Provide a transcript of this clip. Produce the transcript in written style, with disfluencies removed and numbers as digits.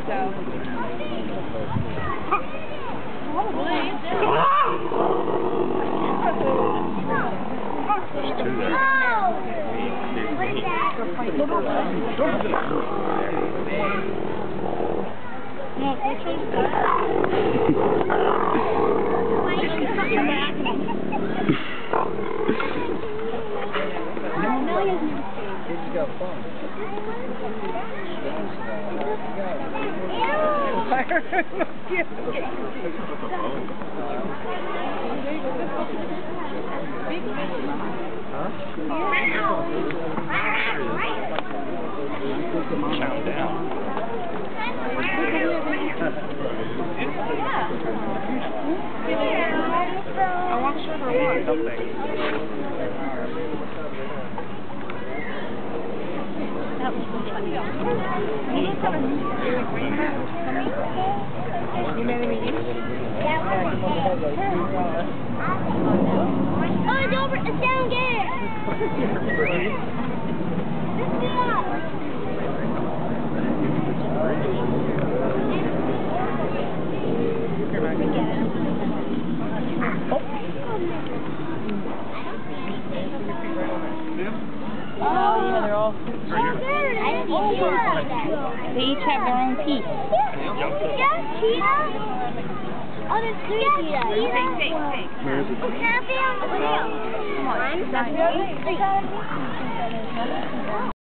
so. There's two there. No, which one's that? Kids got fun. Chow down. I want sugar one. Something. That was funny. You made me eat? Oh, it's over. It's down there. Lift it up. Oh, yeah, they're all. They each have their own piece. Yeah, cheetah. Oh, there's three cheetahs. Where is it? Can I be on the wheel? Come on.